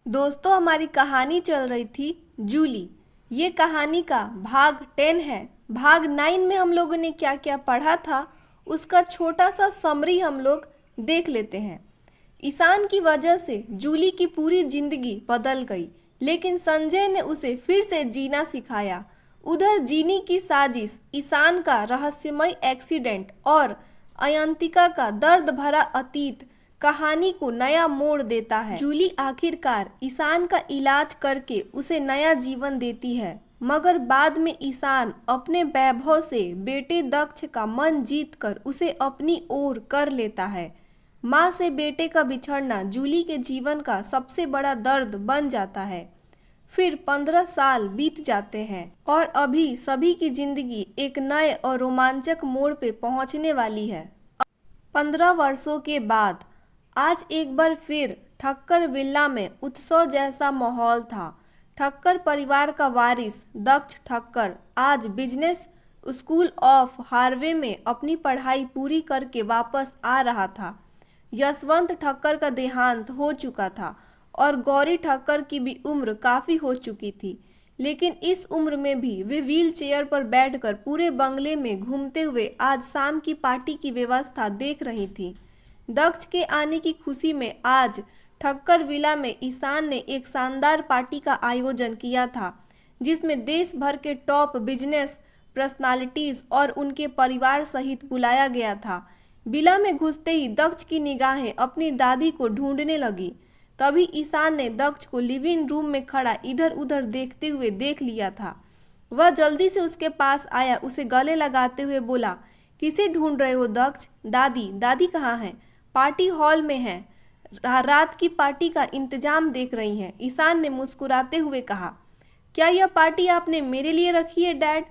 दोस्तों, हमारी कहानी चल रही थी जूली। ये कहानी का भाग 10 है। भाग 9 में हम लोगों ने क्या क्या पढ़ा था उसका छोटा सा समरी हम लोग देख लेते हैं। ईशान की वजह से जूली की पूरी जिंदगी बदल गई, लेकिन संजय ने उसे फिर से जीना सिखाया। उधर जीनी की साजिश, ईशान का रहस्यमय एक्सीडेंट और अयंतिका का दर्द भरा अतीत कहानी को नया मोड़ देता है। जूली आखिरकार ईशान का इलाज करके उसे नया जीवन देती है, मगर बाद में ईशान अपने वैभव से बेटे दक्ष का मन जीतकर उसे अपनी ओर कर लेता है। माँ से बेटे का बिछड़ना जूली के जीवन का सबसे बड़ा दर्द बन जाता है। फिर 15 साल बीत जाते हैं और अभी सभी की जिंदगी एक नए और रोमांचक मोड़ पे पहुंचने वाली है। 15 वर्षों के बाद आज एक बार फिर ठक्कर विला में उत्सव जैसा माहौल था। ठक्कर परिवार का वारिस दक्ष ठक्कर आज बिजनेस स्कूल ऑफ हार्वे में अपनी पढ़ाई पूरी करके वापस आ रहा था। यशवंत ठक्कर का देहांत हो चुका था और गौरी ठक्कर की भी उम्र काफ़ी हो चुकी थी, लेकिन इस उम्र में भी वे व्हील चेयर पर बैठकर पूरे बंगले में घूमते हुए आज शाम की पार्टी की व्यवस्था देख रही थी। दक्ष के आने की खुशी में आज ठक्कर विला में ईशान ने एक शानदार पार्टी का आयोजन किया था, जिसमें देश भर के टॉप बिजनेस पर्सनालिटीज और उनके परिवार सहित बुलाया गया था। विला में घुसते ही दक्ष की निगाहें अपनी दादी को ढूंढने लगी। तभी ईशान ने दक्ष को लिविंग रूम में खड़ा इधर उधर देखते हुए देख लिया था। वह जल्दी से उसके पास आया, उसे गले लगाते हुए बोला, किसे ढूंढ रहे हो दक्ष? दादी? दादी कहाँ है? पार्टी हॉल में है, रात की पार्टी का इंतजाम देख रही हैं, ईशान ने मुस्कुराते हुए कहा। क्या यह पार्टी आपने मेरे लिए रखी है डैड?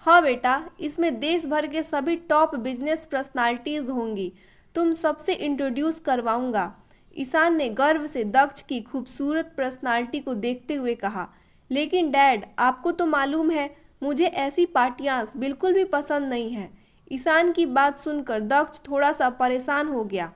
हाँ बेटा, इसमें देश भर के सभी टॉप बिजनेस पर्सनालिटीज होंगी, तुम सबसे इंट्रोड्यूस करवाऊंगा, ईशान ने गर्व से दक्ष की खूबसूरत पर्सनालिटी को देखते हुए कहा। लेकिन डैड, आपको तो मालूम है मुझे ऐसी पार्टियां बिल्कुल भी पसंद नहीं है। ईशान की बात सुनकर दक्ष थोड़ा सा परेशान हो गया।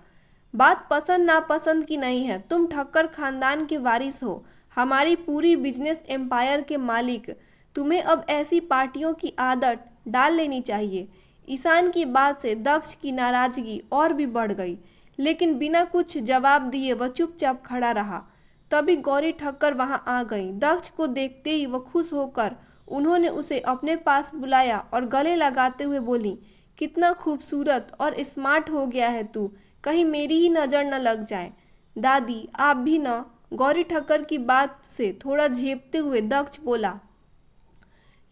बात पसंद नापसंद की नहीं है, तुम ठक्कर खानदान के वारिस हो, हमारी पूरी बिजनेस एम्पायर के मालिक, तुम्हें अब ऐसी पार्टियों की आदत डाल लेनी चाहिए। ईशान की बात से दक्ष की नाराजगी और भी बढ़ गई, लेकिन बिना कुछ जवाब दिए वह चुपचाप खड़ा रहा। तभी गौरी ठक्कर वहां आ गई। दक्ष को देखते ही वह खुश होकर उन्होंने उसे अपने पास बुलाया और गले लगाते हुए बोली, कितना खूबसूरत और स्मार्ट हो गया है तू, कहीं मेरी ही नज़र न लग जाए। दादी आप भी न? गौरी ठक्कर की बात से थोड़ा झेपते हुए दक्ष बोला।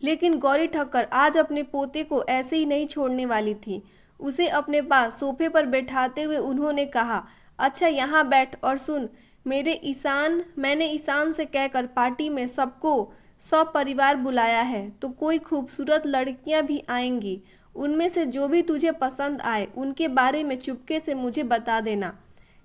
लेकिन गौरी ठक्कर आज अपने पोते को ऐसे ही नहीं छोड़ने वाली थी। उसे अपने पास सोफे पर बैठाते हुए उन्होंने कहा, अच्छा यहाँ बैठ और सुन, मैंने ईशान से कहकर पार्टी में सबको सब परिवार बुलाया है, तो कोई खूबसूरत लड़कियां भी आएंगी, उनमें से जो भी तुझे पसंद आए उनके बारे में चुपके से मुझे बता देना।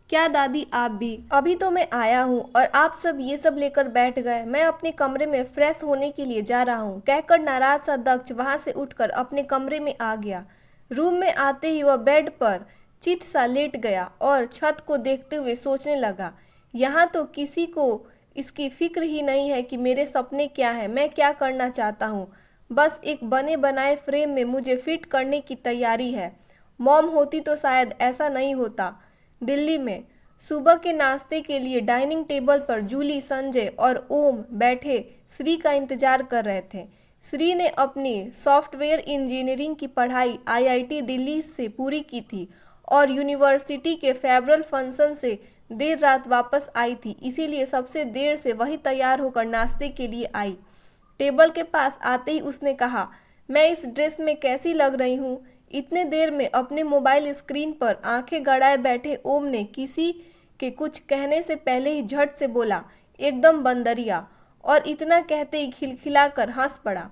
क्या दादी आप भी? अभी तो मैं आया हूँ और आप सब ये सब लेकर बैठ गए, मैं अपने कमरे में फ्रेश होने के लिए जा रहा हूँ, कहकर नाराज सा दक्ष वहां से उठकर अपने कमरे में आ गया। रूम में आते ही वह बेड पर चित सा लेट गया और छत को देखते हुए सोचने लगा, यहाँ तो किसी को इसकी फिक्र ही नहीं है कि मेरे सपने क्या हैं, मैं क्या करना चाहता हूँ, बस एक बने बनाए फ्रेम में मुझे फिट करने की तैयारी है। मॉम होती तो शायद ऐसा नहीं होता। दिल्ली में सुबह के नाश्ते के लिए डाइनिंग टेबल पर जूली, संजय और ओम बैठे श्री का इंतजार कर रहे थे। श्री ने अपनी सॉफ्टवेयर इंजीनियरिंग की पढ़ाई आईआईटी दिल्ली से पूरी की थी और यूनिवर्सिटी के फेयरवेल फंक्शन से देर रात वापस आई थी, इसीलिए सबसे देर से वही तैयार होकर नाश्ते के लिए आई। टेबल के पास आते ही उसने कहा, मैं इस ड्रेस में कैसी लग रही हूँ? इतने देर में अपने मोबाइल स्क्रीन पर आंखें गड़ाए बैठे ओम ने किसी के कुछ कहने से पहले ही झट से बोला, एकदम बंदरिया, और इतना कहते ही खिलखिलाकर हंस पड़ा।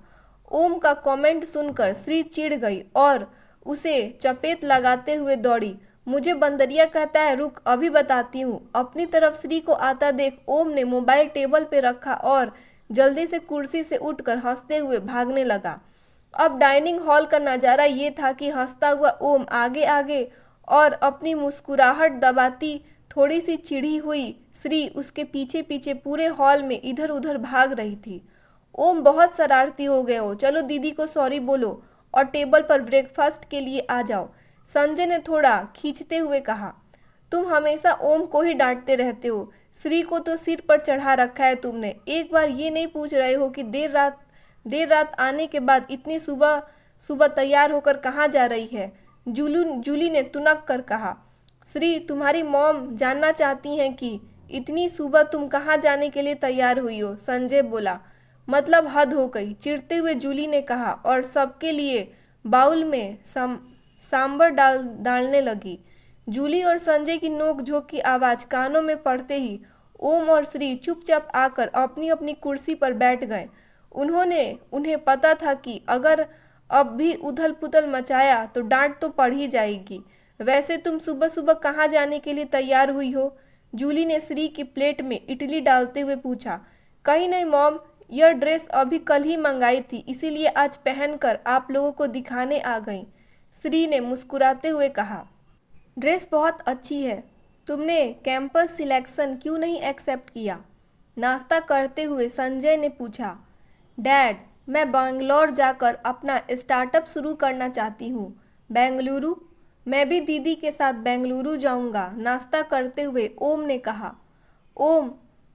ओम का कमेंट सुनकर श्री चिढ़ गई और उसे चपेट लगाते हुए दौड़ी। मुझे बंदरिया कहता है? रुक, अभी बताती हूँ। अपनी तरफ श्री को आता देख ओम ने मोबाइल टेबल पे रखा और जल्दी से कुर्सी से उठकर हंसते हुए भागने लगा। अब डाइनिंग हॉल का नज़ारा ये था कि हंसता हुआ ओम आगे आगे और अपनी मुस्कुराहट दबाती थोड़ी सी चिढ़ी हुई श्री उसके पीछे पीछे पूरे हॉल में इधर उधर भाग रही थी। ओम बहुत शरारती हो गए हो, चलो दीदी को सॉरी बोलो और टेबल पर ब्रेकफास्ट के लिए आ जाओ, संजय ने थोड़ा खींचते हुए कहा। तुम हमेशा ओम को ही डांटते रहते हो, श्री को तो सिर पर चढ़ा रखा है तुमने, एक बार ये नहीं पूछ रहे हो कि देर रात आने के बाद इतनी सुबह सुबह तैयार होकर कहाँ जा रही है। जूली ने तुनक कर कहा। श्री, तुम्हारी मॉम जानना चाहती हैं कि इतनी सुबह तुम कहाँ जाने के लिए तैयार हुई हो, संजय बोला। मतलब हद हो गई, चिढ़ते हुए जूली ने कहा और सबके लिए बाउल में सांबर डालने लगी। जूली और संजय की नोक-झोंक की आवाज़ कानों में पड़ते ही ओम और श्री चुपचाप आकर अपनी अपनी कुर्सी पर बैठ गए। उन्हें पता था कि अगर अब भी उथल पुथल मचाया तो डांट तो पड़ ही जाएगी। वैसे तुम सुबह सुबह कहाँ जाने के लिए तैयार हुई हो? जूली ने श्री की प्लेट में इडली डालते हुए पूछा। कहीं नहीं मॉम, यह ड्रेस अभी कल ही मंगाई थी, इसीलिए आज पहनकर आप लोगों को दिखाने आ गई, श्री ने मुस्कुराते हुए कहा। ड्रेस बहुत अच्छी है, तुमने कैंपस सिलेक्शन क्यों नहीं एक्सेप्ट किया? नाश्ता करते हुए संजय ने पूछा। डैड, मैं बेंगलोर जाकर अपना स्टार्टअप शुरू करना चाहती हूँ। बेंगलुरु? मैं भी दीदी के साथ बेंगलुरु जाऊँगा, नाश्ता करते हुए ओम ने कहा। ओम,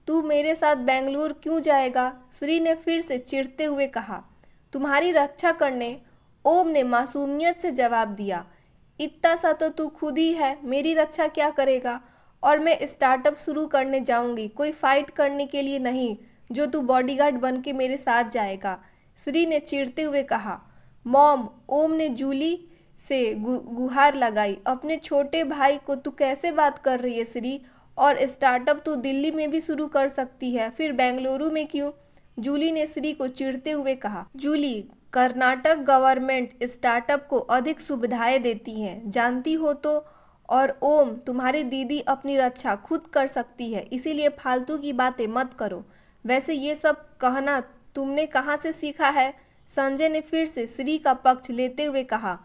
तू मेरे साथ बेंगलुरु क्यों जाएगा? श्री ने फिर से चिढ़ते हुए कहा। तुम्हारी रक्षा करने, ओम ने मासूमियत से जवाब दिया। इतना सा तो तू खुद ही है, मेरी रक्षा क्या करेगा? और मैं स्टार्टअप शुरू करने जाऊंगी, कोई फाइट करने के लिए नहीं जो तू बॉडीगार्ड बन के मेरे साथ जाएगा, श्री ने चिढ़ते हुए कहा। मॉम, ओम ने जूली से गुहार लगाई। अपने छोटे भाई को तू कैसे बात कर रही है श्री? और स्टार्टअप तू दिल्ली में भी शुरू कर सकती है, फिर बेंगलुरु में क्यों? जूली ने श्री को चिढ़ते हुए कहा। जूली, कर्नाटक गवर्नमेंट स्टार्टअप को अधिक सुविधाएं देती है, जानती हो तो। और ओम, तुम्हारी दीदी अपनी रक्षा खुद कर सकती है, इसीलिए फालतू की बातें मत करो। वैसे ये सब कहना तुमने कहाँ से सीखा है? संजय ने फिर से श्री का पक्ष लेते हुए कहा।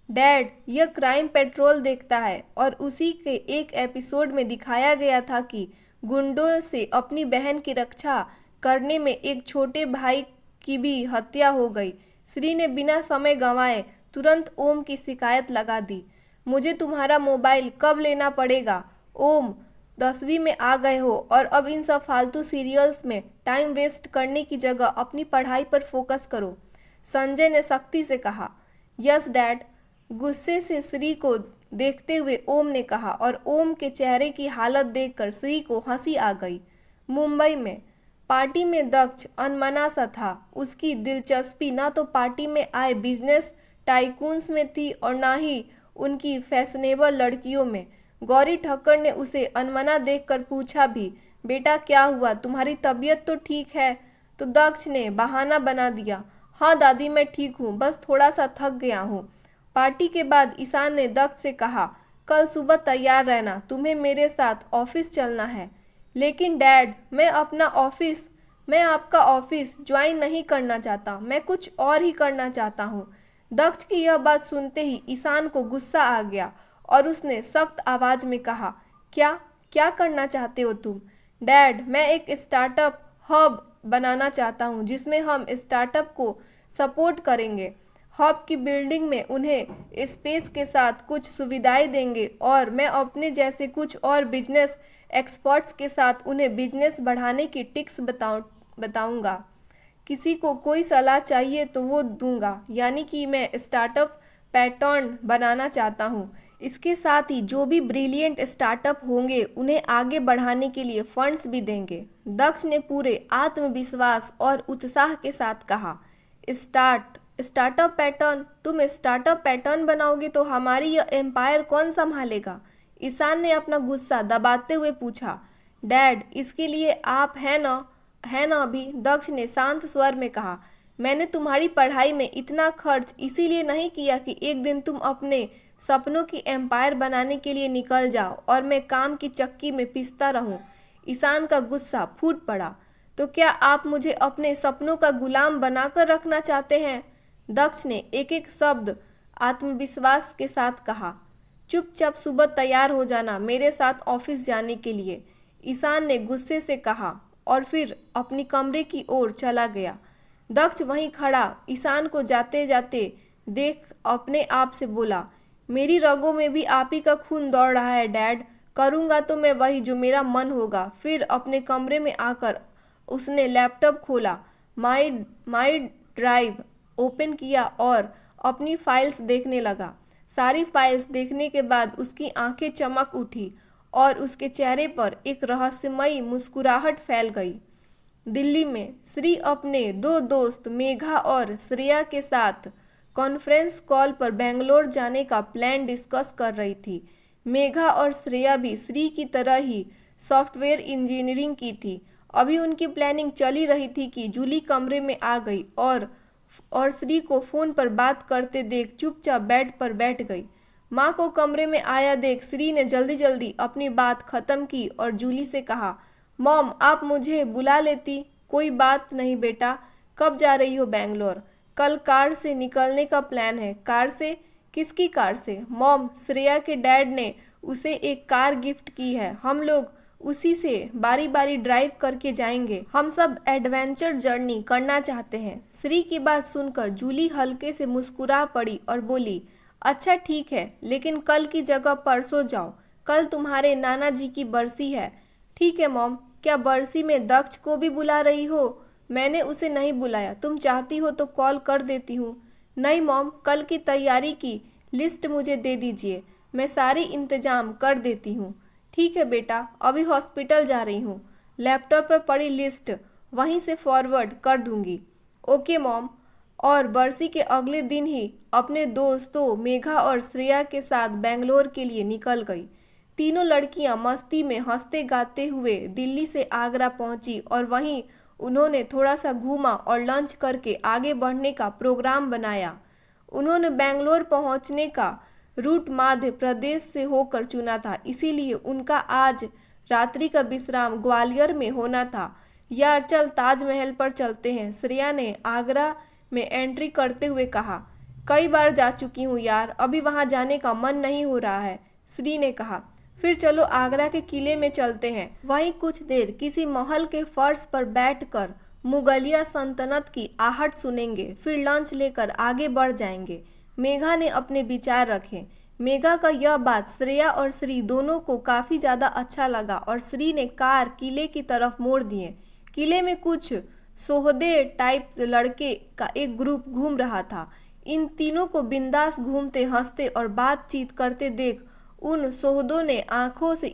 डैड, यह क्राइम पेट्रोल देखता है और उसी के एक एपिसोड में दिखाया गया था कि गुंडों से अपनी बहन की रक्षा करने में एक छोटे भाई की भी हत्या हो गई। श्री ने बिना समय गंवाए तुरंत ओम की शिकायत लगा दी। मुझे तुम्हारा मोबाइल कब लेना पड़ेगा? ओम, 10वीं में आ गए हो और अब इन सब फालतू सीरियल्स में टाइम वेस्ट करने की जगह अपनी पढ़ाई पर फोकस करो, संजय ने सख्ती से कहा। यस डैड, गुस्से से श्री को देखते हुए ओम ने कहा और ओम के चेहरे की हालत देखकर श्री को हंसी आ गई। मुंबई में पार्टी में दक्ष अनमना सा था। उसकी दिलचस्पी ना तो पार्टी में आए बिजनेस टाइकून्स में थी और ना ही उनकी फैशनेबल लड़कियों में। गौरी ठक्कर ने उसे अनमना देखकर पूछा भी, बेटा क्या हुआ, तुम्हारी तबीयत तो ठीक है? तो दक्ष ने बहाना बना दिया, हाँ दादी मैं ठीक हूँ, बस थोड़ा सा थक गया हूँ। पार्टी के बाद ईशान ने दक्ष से कहा, कल सुबह तैयार रहना, तुम्हें मेरे साथ ऑफिस चलना है। लेकिन डैड, मैं आपका ऑफिस ज्वाइन नहीं करना चाहता, मैं कुछ और ही करना चाहता हूँ। दक्ष की यह बात सुनते ही ईशान को गुस्सा आ गया और उसने सख्त आवाज में कहा, क्या करना चाहते हो तुम? डैड, मैं एक स्टार्टअप हब बनाना चाहता हूँ जिसमें हम स्टार्टअप को सपोर्ट करेंगे। हब की बिल्डिंग में उन्हें स्पेस के साथ कुछ सुविधाएं देंगे और मैं अपने जैसे कुछ और बिजनेस एक्सपर्ट्स के साथ उन्हें बिजनेस बढ़ाने की टिप्स बताऊंगा। किसी को कोई सलाह चाहिए तो वो दूंगा, यानी कि मैं स्टार्टअप पैटर्न बनाना चाहता हूँ। इसके साथ ही जो भी ब्रिलियंट स्टार्टअप होंगे उन्हें आगे बढ़ाने के लिए फंड्स भी देंगे। दक्ष ने पूरे आत्मविश्वास और उत्साह के साथ कहा। Startup pattern? तुम स्टार्टअप पैटर्न बनाओगे तो हमारी यह एम्पायर कौन संभालेगा? ईशान ने अपना गुस्सा दबाते हुए पूछा। डैड, इसके लिए आप है ना अभी? दक्ष ने शांत स्वर में कहा। मैंने तुम्हारी पढ़ाई में इतना खर्च इसीलिए नहीं किया कि एक दिन तुम अपने सपनों की एम्पायर बनाने के लिए निकल जाओ और मैं काम की चक्की में पिसता रहूं। ईशान का गुस्सा फूट पड़ा। तो क्या आप मुझे अपने सपनों का गुलाम बनाकर रखना चाहते हैं? दक्ष ने एक एक शब्द आत्मविश्वास के साथ कहा। चुपचाप सुबह तैयार हो जाना मेरे साथ ऑफिस जाने के लिए। ईशान ने गुस्से से कहा और फिर अपनी कमरे की ओर चला गया। दक्ष वहीं खड़ा ईशान को जाते जाते देख अपने आप से बोला, मेरी रगों में भी आप ही का खून दौड़ रहा है डैड। करूँगा तो मैं वही जो मेरा मन होगा। फिर अपने कमरे में आकर उसने लैपटॉप खोला, माई ड्राइव ओपन किया और अपनी फाइल्स देखने लगा। सारी फाइल्स देखने के बाद उसकी आंखें चमक उठी और उसके चेहरे पर एक रहस्यमयी मुस्कुराहट फैल गई। दिल्ली में श्री अपने दो दोस्त मेघा और श्रेया के साथ कॉन्फ्रेंस कॉल पर बेंगलोर जाने का प्लान डिस्कस कर रही थी। मेघा और श्रेया भी श्री की तरह ही सॉफ्टवेयर इंजीनियरिंग की थी। अभी उनकी प्लानिंग चली रही थी कि जूली कमरे में आ गई और श्री को फ़ोन पर बात करते देख चुपचाप बेड पर बैठ गई। माँ को कमरे में आया देख श्री ने जल्दी जल्दी अपनी बात ख़त्म की और जूली से कहा, मॉम आप मुझे बुला लेती। कोई बात नहीं बेटा, कब जा रही हो बेंगलोर? कल कार से निकलने का प्लान है। कार से? किसकी कार से? मॉम, श्रेया के डैड ने उसे एक कार गिफ्ट की है। हम लोग उसी से बारी बारी ड्राइव करके जाएंगे। हम सब एडवेंचर जर्नी करना चाहते हैं। श्री की बात सुनकर जूली हल्के से मुस्कुरा पड़ी और बोली, अच्छा ठीक है, लेकिन कल की जगह परसों जाओ। कल तुम्हारे नाना जी की बरसी है। ठीक है मॉम। क्या बरसी में दक्ष को भी बुला रही हो? मैंने उसे नहीं बुलाया, तुम चाहती हो तो कॉल कर देती हूँ। नहीं मॉम, कल की तैयारी की लिस्ट मुझे दे दीजिए, मैं सारी इंतजाम कर देती हूँ। ठीक है बेटा, अभी हॉस्पिटल जा रही हूँ, लैपटॉप पर पड़ी लिस्ट वहीं से फॉरवर्ड कर दूंगी। Okay mom. और बरसी के अगले दिन ही अपने दोस्तों मेघा और श्रेया के साथ बेंगलोर के लिए निकल गई। तीनों लड़कियां मस्ती में हंसते गाते हुए दिल्ली से आगरा पहुंची और वहीं उन्होंने थोड़ा सा घूमा और लंच करके आगे बढ़ने का प्रोग्राम बनाया। उन्होंने बेंगलोर पहुंचने का रूट मध्य प्रदेश से होकर चुना था, इसीलिए उनका आज रात्रि का विश्राम ग्वालियर में होना था। यार चल ताजमहल पर चलते हैं, श्रेया ने आगरा में एंट्री करते हुए कहा। कई बार जा चुकी हूँ यार, अभी वहाँ जाने का मन नहीं हो रहा है, श्री ने कहा। फिर चलो आगरा के किले में चलते हैं, वहीं कुछ देर किसी महल के फर्श पर बैठकर मुगलिया सल्तनत की आहट सुनेंगे, फिर लंच लेकर आगे बढ़ जाएंगे। मेघा ने अपने विचार रखे। मेघा का यह बात श्रेया और श्री दोनों को काफ़ी ज़्यादा अच्छा लगा और श्री ने कार किले की तरफ मोड़ दिए। किले में कुछ सोहदे टाइप लड़के का एक ग्रुप घूम रहा था। इन तीनों को बिंदास घूमते हंसते और बातचीत करते देख उन सोहदों ने आंखों से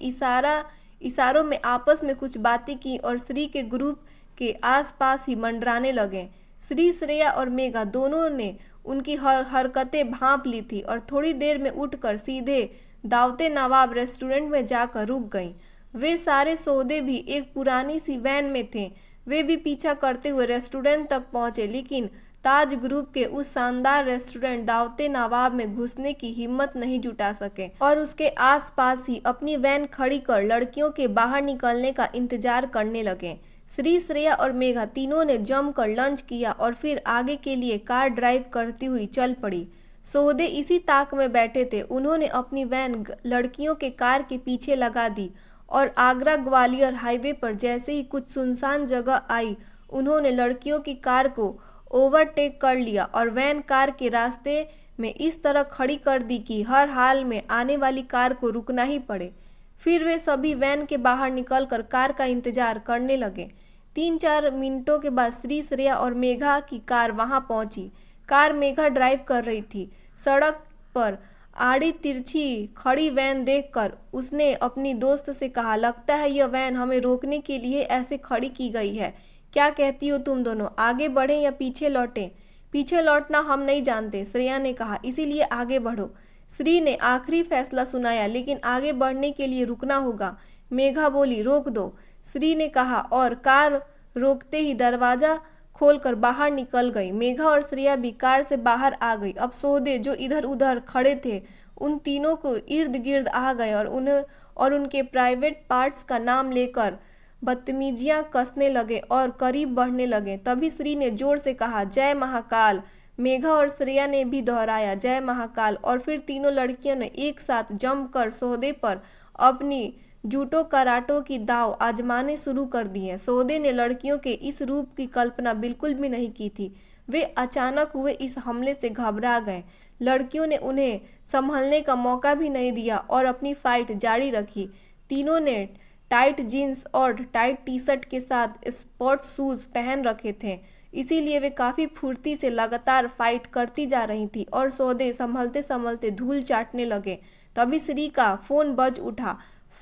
इशारों में आपस में कुछ बातें की और श्री के ग्रुप के आसपास ही मंडराने लगे। श्री, श्रेया और मेघा दोनों ने उनकी हरकतें भांप ली थी और थोड़ी देर में उठकर सीधे दावते नवाब रेस्टोरेंट में जाकर रुक गईं। वे सारे सौदे भी एक पुरानी सी वैन में थे। वे भी पीछा करते हुए रेस्टोरेंट तक पहुंचे, लेकिन ताज ग्रुप के उस शानदार रेस्टोरेंट दावते नवाब में घुसने की हिम्मत नहीं जुटा सके और उसके आसपास ही अपनी वैन खड़ी कर लड़कियों के बाहर निकलने का इंतजार करने लगे। श्री, श्रेया और मेघा तीनों ने जमकर लंच किया और फिर आगे के लिए कार ड्राइव करती हुई चल पड़ी। सोहदे इसी ताक में बैठे थे। उन्होंने अपनी वैन लड़कियों के कार के पीछे लगा दी और आगरा ग्वालियर हाईवे पर जैसे ही कुछ सुनसान जगह आई, उन्होंने लड़कियों की कार को ओवरटेक कर लिया और वैन कार के रास्ते में इस तरह खड़ी कर दी कि हर हाल में आने वाली कार को रुकना ही पड़े। फिर वे सभी वैन के बाहर निकलकर कार का इंतजार करने लगे। 3-4 मिनटों के बाद श्री, श्रेया और मेघा की कार वहां पहुंची। कार मेघा ड्राइव कर रही थी। सड़क पर आड़ी तिरछी खड़ी वैन देखकर उसने अपनी दोस्त से कहा, लगता है यह वैन हमें रोकने के लिए ऐसे खड़ी की गई है। क्या कहती हो तुम दोनों, आगे बढ़ें या पीछे लौटें? पीछे लौटना हम नहीं जानते, श्रेया ने कहा, इसीलिए आगे बढ़ो। श्री ने आखिरी फैसला सुनाया, लेकिन आगे बढ़ने के लिए रुकना होगा। मेघा बोली, रोक दो, श्री ने कहा और कार रोकते ही दरवाजा खोलकर बाहर निकल गई। मेघा और श्रेया भी कार से बाहर आ गई। अब सोहदे जो इधर उधर खड़े थे उन तीनों को इर्द गिर्द आ गए और उनके प्राइवेट पार्ट्स का नाम लेकर बदतमीजियां कसने लगे और करीब बढ़ने लगे। तभी श्री ने जोर से कहा, जय महाकाल। मेघा और श्रेया ने भी दोहराया, जय महाकाल। और फिर तीनों लड़कियों ने एक साथ जमकर सोहदे पर अपनी जूडो कराटो की दांव आजमाने शुरू कर दिए। सौदे ने लड़कियों के इस रूप की कल्पना बिल्कुल भी नहीं की थी। वे अचानक हुए इस हमले से घबरा गए। लड़कियों ने उन्हें संभलने का मौका भी नहीं दिया और अपनी फाइट जारी रखी। तीनों ने टाइट जीन्स और टाइट टी शर्ट के साथ स्पोर्ट्स शूज पहन रखे थे, इसीलिए वे काफ़ी फुर्ती से लगातार फाइट करती जा रही थी और सौदे संभलते संभलते धूल चाटने लगे। तभी श्री का फ़ोन बज उठा।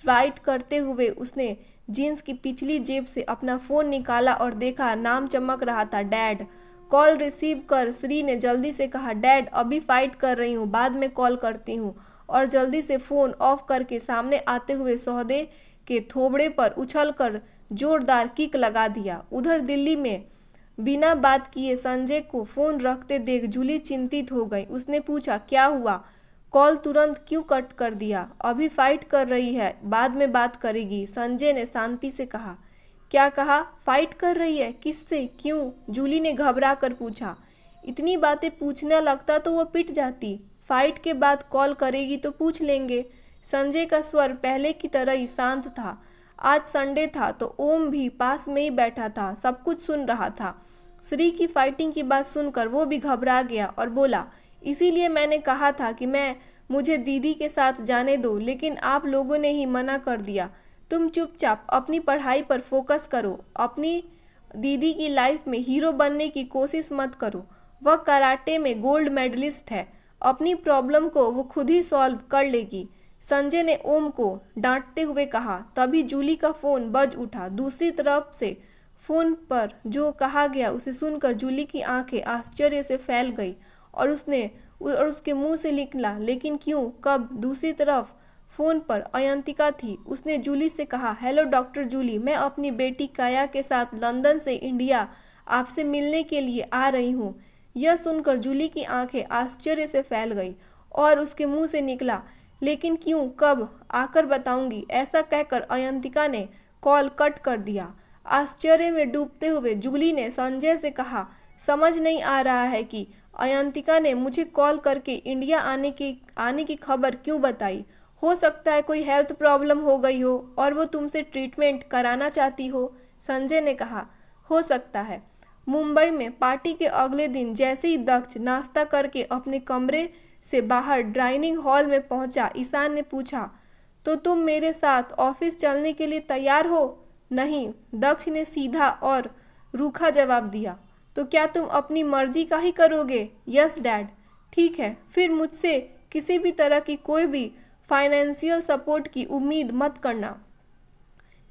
फाइट करते हुए उसने जीन्स की पिछली जेब से अपना फ़ोन निकाला और देखा नाम चमक रहा था, डैड। कॉल रिसीव कर श्री ने जल्दी से कहा, डैड अभी फाइट कर रही हूँ, बाद में कॉल करती हूँ, और जल्दी से फ़ोन ऑफ करके सामने आते हुए सौदे के थोबड़े पर उछलकर जोरदार किक लगा दिया। उधर दिल्ली में बिना बात किए संजय को फ़ोन रखते देख जूली चिंतित हो गई। उसने पूछा, क्या हुआ? कॉल तुरंत क्यों कट कर दिया? अभी फाइट कर रही है, बाद में बात करेगी, संजय ने शांति से कहा। क्या कहा? फाइट कर रही है? किससे? क्यों? जूली ने घबरा कर पूछा। इतनी बातें पूछने लगता तो वो पिट जाती। फाइट के बाद कॉल करेगी तो पूछ लेंगे। संजय का स्वर पहले की तरह ही शांत था। आज संडे था तो ओम भी पास में ही बैठा था, सब कुछ सुन रहा था। श्री की फाइटिंग की बात सुनकर वो भी घबरा गया और बोला, इसीलिए मैंने कहा था कि मुझे दीदी के साथ जाने दो, लेकिन आप लोगों ने ही मना कर दिया। तुम चुपचाप अपनी पढ़ाई पर फोकस करो, अपनी दीदी की लाइफ में हीरो बनने की कोशिश मत करो। वह कराटे में गोल्ड मेडलिस्ट है, अपनी प्रॉब्लम को वो खुद ही सॉल्व कर लेगी, संजय ने ओम को डांटते हुए कहा। तभी जूली का फ़ोन बज उठा। दूसरी तरफ से फ़ोन पर जो कहा गया उसे सुनकर जूली की आंखें आश्चर्य से फैल गई और उसके मुंह से निकला, लेकिन क्यों, कब? दूसरी तरफ फ़ोन पर अयंतिका थी। उसने जूली से कहा, हेलो डॉक्टर जूली, मैं अपनी बेटी काया के साथ लंदन से इंडिया आपसे मिलने के लिए आ रही हूँ। यह सुनकर जूली की आंखें आश्चर्य से फैल गई और उसके मुंह से निकला, लेकिन क्यों, कब? आकर बताऊंगी। ऐसा कहकर अयंतिका ने कॉल कट कर दिया। आश्चर्य में डूबते हुए जूली ने संजय से कहा, समझ नहीं आ रहा है कि अयंतिका ने मुझे कॉल करके इंडिया आने की खबर क्यों बताई। हो सकता है कोई हेल्थ प्रॉब्लम हो गई हो और वो तुमसे ट्रीटमेंट कराना चाहती हो, संजय ने कहा। हो सकता है। मुंबई में पार्टी के अगले दिन जैसे ही दक्ष नाश्ता करके अपने कमरे से बाहर डाइनिंग हॉल में पहुंचा, ईशान ने पूछा, तो तुम मेरे साथ ऑफिस चलने के लिए तैयार हो? नहीं, दक्ष ने सीधा और रूखा जवाब दिया। तो क्या तुम अपनी मर्जी का ही करोगे? Yes dad. ठीक है, फिर मुझसे किसी भी तरह की कोई भी फाइनेंशियल सपोर्ट की उम्मीद मत करना,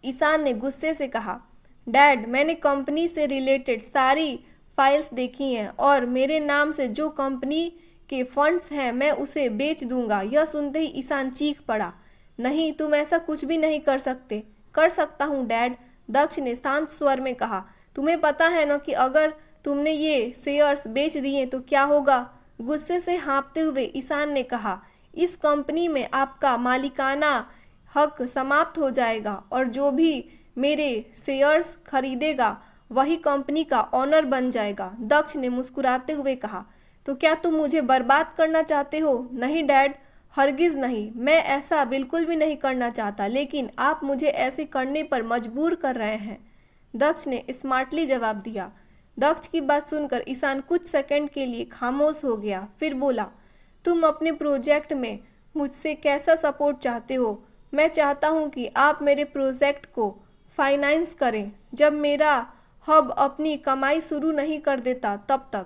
ईशान ने गुस्से से कहा। डैड, मैंने कंपनी से रिलेटेड सारी फाइल्स देखी हैं और मेरे नाम से जो कंपनी के फंड्स हैं मैं उसे बेच दूंगा। यह सुनते ही ईशान चीख पड़ा। नहीं, तुम ऐसा कुछ भी नहीं कर सकते। कर सकता हूँ डैड, दक्ष ने शांत स्वर में कहा। तुम्हें पता है ना कि अगर तुमने ये शेयर्स बेच दिए तो क्या होगा? गुस्से से हाँफते हुए ईशान ने कहा, इस कंपनी में आपका मालिकाना हक समाप्त हो जाएगा और जो भी मेरे शेयर्स खरीदेगा वही कंपनी का ऑनर बन जाएगा, दक्ष ने मुस्कुराते हुए कहा। तो क्या तुम मुझे बर्बाद करना चाहते हो? नहीं डैड, हरगिज़ नहीं, मैं ऐसा बिल्कुल भी नहीं करना चाहता, लेकिन आप मुझे ऐसे करने पर मजबूर कर रहे हैं, दक्ष ने स्मार्टली जवाब दिया। दक्ष की बात सुनकर ईशान कुछ सेकंड के लिए खामोश हो गया, फिर बोला, तुम अपने प्रोजेक्ट में मुझसे कैसा सपोर्ट चाहते हो? मैं चाहता हूँ कि आप मेरे प्रोजेक्ट को फाइनेंस करें। जब मेरा हब अपनी कमाई शुरू नहीं कर देता तब तक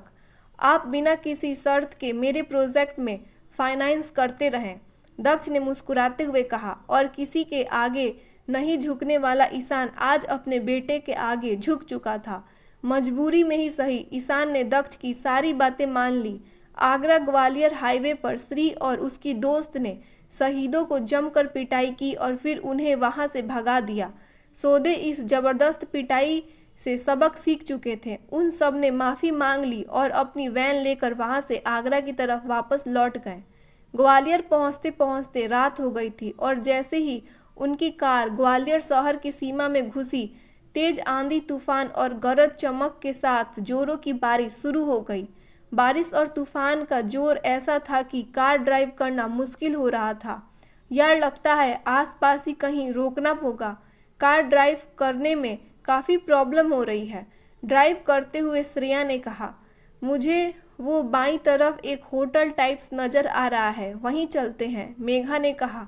आप बिना किसी शर्त के मेरे प्रोजेक्ट में फाइनेंस करते रहें, दक्ष ने मुस्कुराते हुए कहा। और किसी के आगे नहीं झुकने वाला ईशान आज अपने बेटे के आगे झुक चुका था। मजबूरी में ही सही, ईशान ने दक्ष की सारी बातें मान ली। आगरा ग्वालियर हाईवे पर श्री और उसकी दोस्त ने शहीदों को जमकर पिटाई की और फिर उन्हें वहां से भगा दिया। सौदे इस जबरदस्त पिटाई से सबक सीख चुके थे। उन सब ने माफ़ी मांग ली और अपनी वैन लेकर वहां से आगरा की तरफ वापस लौट गए। ग्वालियर पहुंचते पहुंचते रात हो गई थी और जैसे ही उनकी कार ग्वालियर शहर की सीमा में घुसी, तेज आंधी तूफान और गरज चमक के साथ जोरों की बारिश शुरू हो गई। बारिश और तूफान का जोर ऐसा था कि कार ड्राइव करना मुश्किल हो रहा था। यार लगता है आसपास ही कहीं रोकना होगा, कार ड्राइव करने में काफ़ी प्रॉब्लम हो रही है। ड्राइव करते हुए श्रेया ने कहा, मुझे वो बाईं तरफ एक होटल टाइप्स नज़र आ रहा है, वहीं चलते हैं। मेघा ने कहा,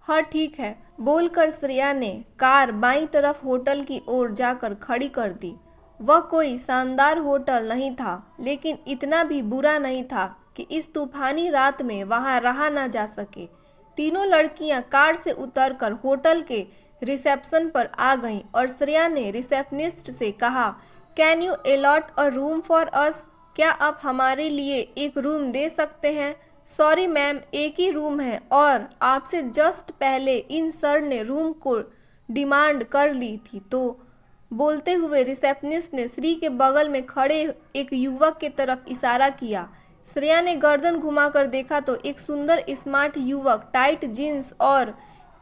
हाँ ठीक है। बोलकर श्रेया ने कार बाईं तरफ होटल की ओर जाकर खड़ी कर दी। वह कोई शानदार होटल नहीं था, लेकिन इतना भी बुरा नहीं था कि इस तूफानी रात में वहां रहा ना जा सके। तीनों लड़कियां कार से उतरकर होटल के रिसेप्शन पर आ गईं और श्रेया ने रिसेप्शनिस्ट से कहा, can you a lot a room for us? क्या आप हमारे लिए एक रूम दे सकते हैं? सॉरी मैम, एक ही रूम है और आपसे जस्ट पहले इन सर ने रूम को डिमांड कर ली थी। तो बोलते हुए रिसेप्शनिस्ट ने श्री के बगल में खड़े एक युवक की तरफ इशारा किया। श्रेया ने गर्दन घुमाकर देखा तो एक सुंदर स्मार्ट युवक टाइट जीन्स और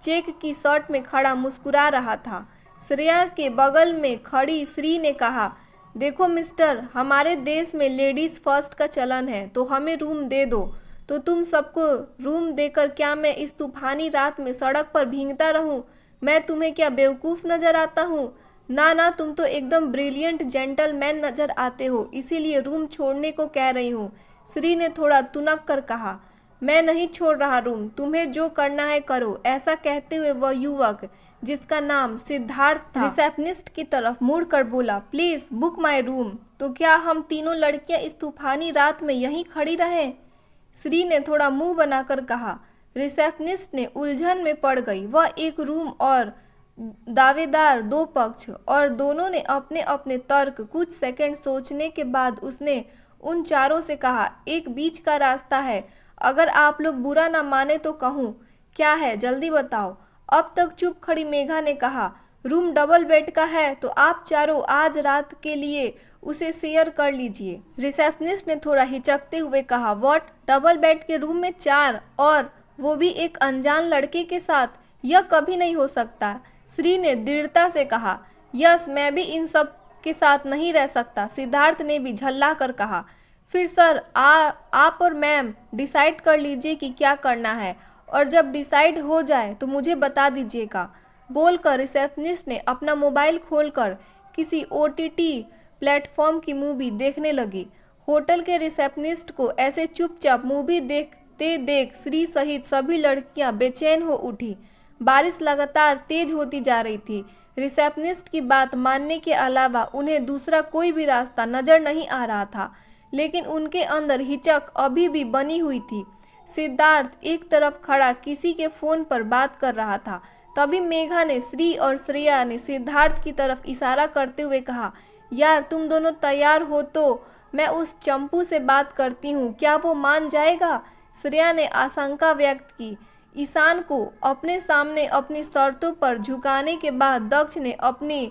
चेक की शर्ट में खड़ा मुस्कुरा रहा था। श्रेया के बगल में खड़ी श्री ने कहा, देखो मिस्टर, हमारे देश में लेडीज फर्स्ट का चलन है, तो हमें रूम दे दो। तो तुम सबको रूम देकर क्या मैं इस तूफानी रात में सड़क पर भीगता रहूं? मैं तुम्हें क्या बेवकूफ़ नज़र आता हूं? ना ना, तुम तो एकदम ब्रिलियंट जेंटलमैन नज़र आते हो, इसीलिए रूम छोड़ने को कह रही हूँ। श्री ने थोड़ा तुनक कर कहा, मैं नहीं छोड़ रहा रूम, तुम्हें जो करना है करो। ऐसा कहते हुए वह युवक, जिसका नाम सिद्धार्थ था, रिसेप्शनिस्ट की तरफ मुड़कर बोला, प्लीज़ बुक माई रूम। तो क्या हम तीनों लड़कियां इस तूफानी रात में यहीं खड़ी रहें? श्री ने थोड़ा मुंह बनाकर कहा। रिसेप्शनिस्ट ने उलझन में पड़ गई। वह एक रूम और दावेदार दो पक्ष, और दोनों ने अपने अपने तर्क। कुछ सेकंड सोचने के बाद उसने उन चारों से कहा, एक बीच का रास्ता है, अगर आप लोग बुरा ना माने तो कहूँ। क्या है, जल्दी बताओ। अब तक चुप खड़ी मेघा ने कहा, रूम डबल बेड का है तो आप चारों आज रात के लिए उसे शेयर कर लीजिए। रिसेप्शनिस्ट ने थोड़ा हिचकते हुए कहा, व्हाट, डबल बेड के रूम में 4, और वो भी एक अनजान लड़के के साथ? यह कभी नहीं हो सकता। श्री ने दृढ़ता से कहा, यस, मैं भी इन सब के साथ नहीं रह सकता। सिद्धार्थ ने भी झल्ला कर कहा, फिर सर आप और मैम डिसाइड कर लीजिए कि क्या करना है, और जब डिसाइड हो जाए तो मुझे बता दीजिएगा। बोलकर रिसेप्शनिस्ट ने अपना मोबाइल खोलकर किसी OTT प्लेटफॉर्म की मूवी देखने लगी। होटल के रिसेप्शनिस्ट को ऐसे चुपचाप मूवी देखते देख श्री सहित सभी लड़कियां बेचैन हो उठी। बारिश लगातार तेज होती जा रही थी। रिसेप्शनिस्ट की बात मानने के अलावा उन्हें दूसरा कोई भी रास्ता नजर नहीं आ रहा था, लेकिन उनके अंदर हिचक अभी भी बनी हुई थी। सिद्धार्थ एक तरफ खड़ा किसी के फ़ोन पर बात कर रहा था। तभी मेघा ने श्री और श्रेया ने सिद्धार्थ की तरफ इशारा करते हुए कहा, यार तुम दोनों तैयार हो तो मैं उस चंपू से बात करती हूँ, क्या वो मान जाएगा? श्रेया ने आशंका व्यक्त की। ईशान को अपने सामने अपनी शर्तों पर झुकाने के बाद दक्ष ने अपनी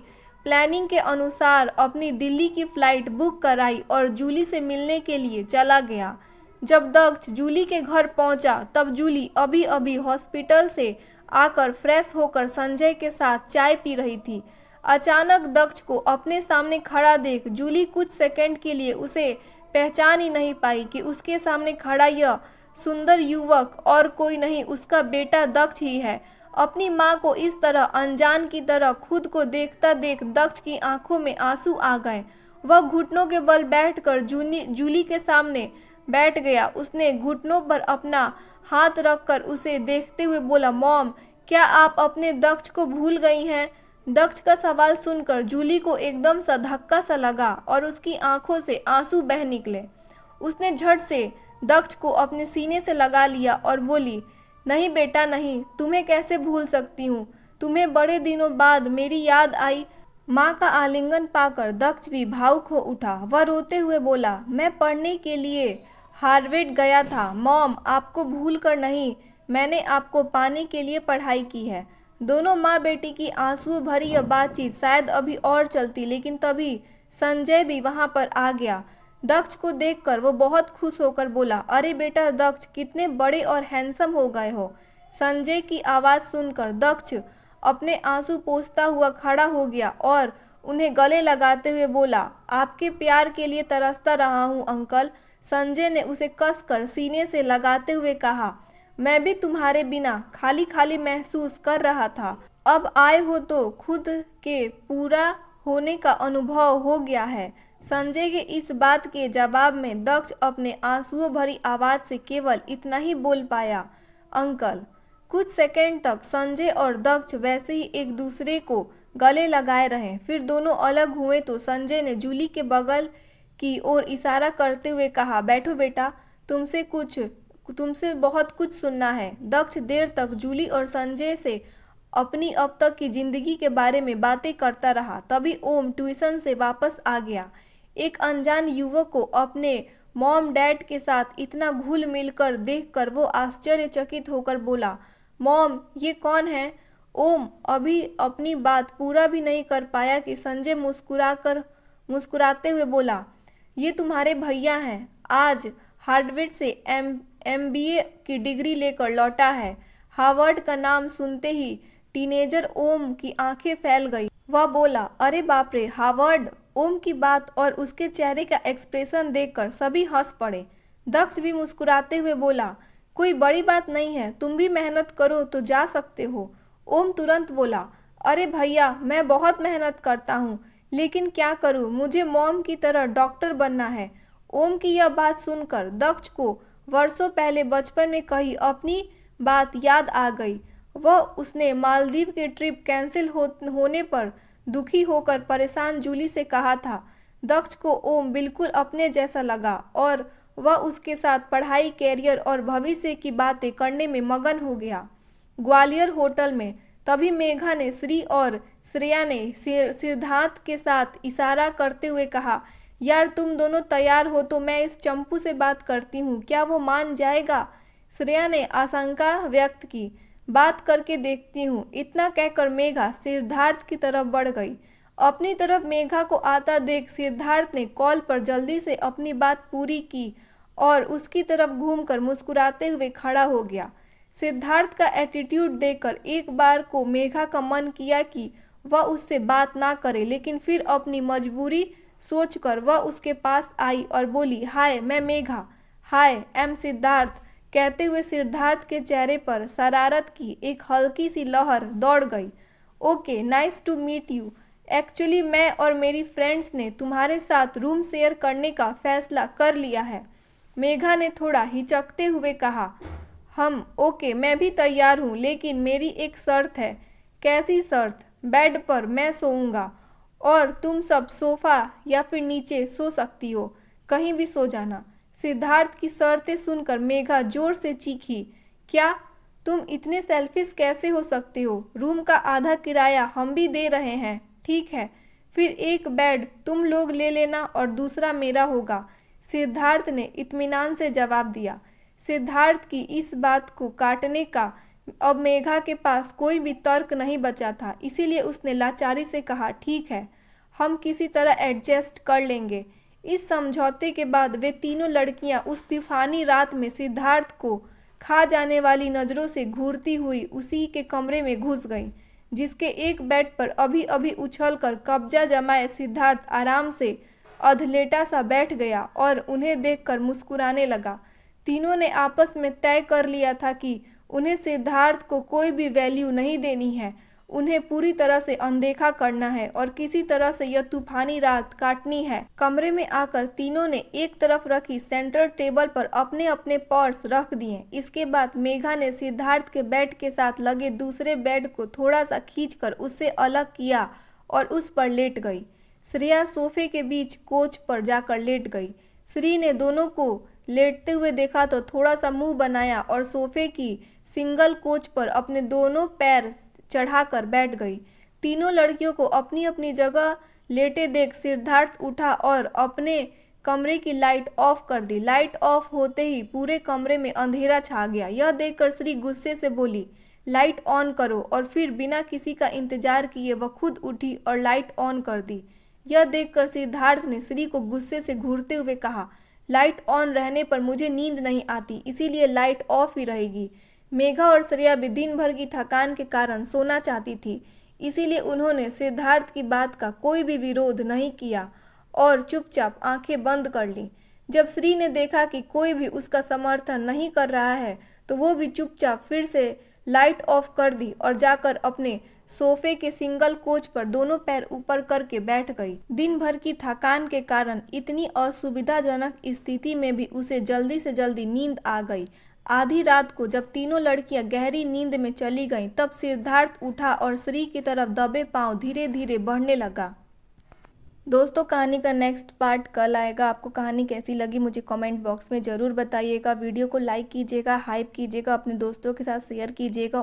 प्लानिंग के अनुसार अपनी दिल्ली की फ़्लाइट बुक कराई और जूली से मिलने के लिए चला गया। जब दक्ष जूली के घर पहुंचा तब जूली अभी अभी हॉस्पिटल से आकर फ्रेश होकर संजय के साथ चाय पी रही थी। अचानक दक्ष को अपने सामने खड़ा देख जूली कुछ सेकंड के लिए उसे पहचान ही नहीं पाई कि उसके सामने खड़ा यह सुंदर युवक और कोई नहीं, उसका बेटा दक्ष ही है। अपनी माँ को इस तरह अनजान की तरह खुद को देखता देख दक्ष की आंखों में आंसू आ गए। वह घुटनों के बल बैठकर जूली के सामने बैठ गया। उसने घुटनों पर अपना हाथ रखकर उसे देखते हुए बोला, मॉम, क्या आप अपने दक्ष को भूल गई हैं? दक्ष का सवाल सुनकर जूली को एकदम सा धक्का सा लगा और उसकी आंखों से आंसू बह निकले। उसने झट से दक्ष को अपने सीने से लगा लिया और बोली, नहीं बेटा नहीं, तुम्हें कैसे भूल सकती हूँ, तुम्हें बड़े दिनों बाद मेरी याद आई। माँ का आलिंगन पाकर दक्ष भी भावुक हो उठा। वह रोते हुए बोला, मैं पढ़ने के लिए हार्वर्ड गया था मॉम, आपको भूल कर नहीं, मैंने आपको पाने के लिए पढ़ाई की है। दोनों माँ बेटी की आंसू भरी यह बातचीत शायद अभी और चलती, लेकिन तभी संजय भी वहाँ पर आ गया। दक्ष को देखकर वो बहुत खुश होकर बोला, अरे बेटा दक्ष, कितने बड़े और हैंडसम हो गए हो। संजय की आवाज़ सुनकर दक्ष अपने आंसू पोंछता हुआ खड़ा हो गया और उन्हें गले लगाते हुए बोला, आपके प्यार के लिए तरसता रहा हूँ अंकल। संजय ने उसे कसकर सीने से लगाते हुए कहा, मैं भी तुम्हारे बिना खाली खाली महसूस कर रहा था। अब आए हो तो खुद के पूरा होने का अनुभव हो गया है। संजय के इस बात के जवाब में दक्ष अपने आंसुओं भरी आवाज से केवल इतना ही बोल पाया, अंकल। कुछ सेकंड तक संजय और दक्ष वैसे ही एक दूसरे को गले लगाए रहे। फिर दोनों अलग हुए तो संजय ने जूली के बगल की ओर इशारा करते हुए कहा, बैठो बेटा, तुमसे बहुत कुछ सुनना है। दक्ष देर तक जूली और संजय से अपनी अब तक की जिंदगी के बारे में बातें करता रहा। तभी ओम ट्यूशन से वापस आ गया। एक अनजान युवक को अपने मॉम डैड के साथ इतना घुल मिल कर देखकर वो आश्चर्यचकित होकर बोला, मॉम, ये कौन है? ओम अभी अपनी बात पूरा भी नहीं कर पाया कि संजय मुस्कुराते हुए बोला, ये तुम्हारे भैया हैं। आज हार्वर्ड से MBA की डिग्री लेकर लौटा है। हार्वर्ड का नाम सुनते ही टीनेजर ओम की आंखें फैल गई। वह बोला, अरे बाप रे, हार्वर्ड! ओम की बात और उसके चेहरे का एक्सप्रेशन देखकर सभी हंस पड़े। दक्ष भी मुस्कुराते हुए बोला, कोई बड़ी बात नहीं है, तुम भी मेहनत करो तो जा सकते हो। ओम तुरंत बोला, अरे भैया, मैं बहुत मेहनत करता हूँ, लेकिन क्या करूँ, मुझे मॉम की तरह डॉक्टर बनना है। ओम की यह बात सुनकर दक्ष को वर्षों पहले बचपन में कही अपनी बात याद आ गई। उसने मालदीव के ट्रिप कैंसिल होने पर दुखी होकर परेशान जूली से कहा था। दक्ष को ओम बिल्कुल अपने जैसा लगा और वह उसके साथ पढ़ाई, कैरियर और भविष्य की बातें करने में मगन हो गया। ग्वालियर होटल में तभी मेघा ने श्री और श्रेया ने सिद्धार्थ के साथ इशारा करते हुए कहा, यार तुम दोनों तैयार हो तो मैं इस चंपू से बात करती हूँ, क्या वो मान जाएगा? श्रेया ने आशंका व्यक्त की, बात करके देखती हूँ। इतना कहकर मेघा सिद्धार्थ की तरफ बढ़ गई। अपनी तरफ मेघा को आता देख सिद्धार्थ ने कॉल पर जल्दी से अपनी बात पूरी की और उसकी तरफ घूमकर मुस्कुराते हुए खड़ा हो गया। सिद्धार्थ का एटीट्यूड देखकर एक बार को मेघा का मन किया कि वह उससे बात ना करे, लेकिन फिर अपनी मजबूरी सोचकर वह उसके पास आई और बोली, हाय, मैं मेघा। हाय, एम सिद्धार्थ। कहते हुए सिद्धार्थ के चेहरे पर शरारत की एक हल्की सी लहर दौड़ गई। Okay, nice to meet you. Actually मैं और मेरी फ्रेंड्स ने तुम्हारे साथ रूम शेयर करने का फैसला कर लिया है। मेघा ने थोड़ा हिचकते हुए कहा, ओके, मैं भी तैयार हूँ, लेकिन मेरी एक शर्त है। कैसी शर्त? बेड पर मैं सोऊंगा और तुम सब सोफा या फिर नीचे सो सकती हो, कहीं भी सो जाना। सिद्धार्थ की शर्तें सुनकर मेघा जोर से चीखी, क्या तुम इतने सेल्फिश कैसे हो सकते हो? रूम का आधा किराया हम भी दे रहे हैं। ठीक है, फिर एक बेड तुम लोग ले लेना और दूसरा मेरा होगा। सिद्धार्थ ने इत्मीनान से जवाब दिया। सिद्धार्थ की इस बात को काटने का अब मेघा के पास कोई भी तर्क नहीं बचा था, इसीलिए उसने लाचारी से कहा, ठीक है, हम किसी तरह एडजस्ट कर लेंगे। इस समझौते के बाद वे तीनों लड़कियां उस तूफानी रात में सिद्धार्थ को खा जाने वाली नज़रों से घूरती हुई उसी के कमरे में घुस गईं, जिसके एक बेड पर अभी अभी उछलकर कब्जा जमाए सिद्धार्थ आराम से अधलेटा सा बैठ गया और उन्हें देखकर मुस्कुराने लगा। तीनों ने आपस में तय कर लिया था कि उन्हें सिद्धार्थ को कोई भी वैल्यू नहीं देनी है, उन्हें पूरी तरह से अनदेखा करना है और किसी तरह से यह तूफानी रात काटनी है। कमरे में आकर तीनों ने एक तरफ रखी सेंटर टेबल पर अपने अपने पर्स रख दिए। इसके बाद मेघा ने सिद्धार्थ के बेड के साथ लगे दूसरे बेड को थोड़ा सा खींचकर उससे अलग किया और उस पर लेट गई। श्रेया सोफे के बीच कोच पर जाकर लेट गई। श्री ने दोनों को लेटते हुए देखा तो थोड़ा सा मुंह बनाया और सोफे की सिंगल कोच पर अपने दोनों पैर चढ़ाकर बैठ गई। तीनों लड़कियों को अपनी अपनी जगह लेटे देख सिद्धार्थ उठा और अपने कमरे की लाइट ऑफ कर दी। लाइट ऑफ होते ही पूरे कमरे में अंधेरा छा गया। यह देखकर श्री गुस्से से बोली, लाइट ऑन करो, और फिर बिना किसी का इंतजार किए वह खुद उठी और लाइट ऑन कर दी। यह देखकर सिद्धार्थ ने श्री को गुस्से से घूरते हुए कहा, लाइट ऑन रहने पर मुझे नींद नहीं आती, इसीलिए लाइट ऑफ ही रहेगी। मेघा और श्रेया भी दिन भर की थकान के कारण सोना चाहती थी, इसीलिए उन्होंने सिद्धार्थ की बात का कोई भी विरोध नहीं किया और चुपचाप आंखें बंद कर लीं। जब श्री ने देखा कि कोई भी उसका समर्थन नहीं कर रहा है तो वो भी चुपचाप फिर से लाइट ऑफ कर दी और जाकर अपने सोफे के सिंगल कोच पर दोनों पैर ऊपर करके बैठ गई। दिन भर की थकान के कारण इतनी असुविधाजनक स्थिति में भी उसे जल्दी से जल्दी नींद आ गई। आधी रात को जब तीनों लड़कियां गहरी नींद में चली गईं, तब सिद्धार्थ उठा और श्री की तरफ दबे पांव धीरे धीरे बढ़ने लगा। दोस्तों, कहानी का नेक्स्ट पार्ट कल आएगा। आपको कहानी कैसी लगी मुझे कमेंट बॉक्स में ज़रूर बताइएगा। वीडियो को लाइक कीजिएगा, हाइप कीजिएगा, अपने दोस्तों के साथ शेयर कीजिएगा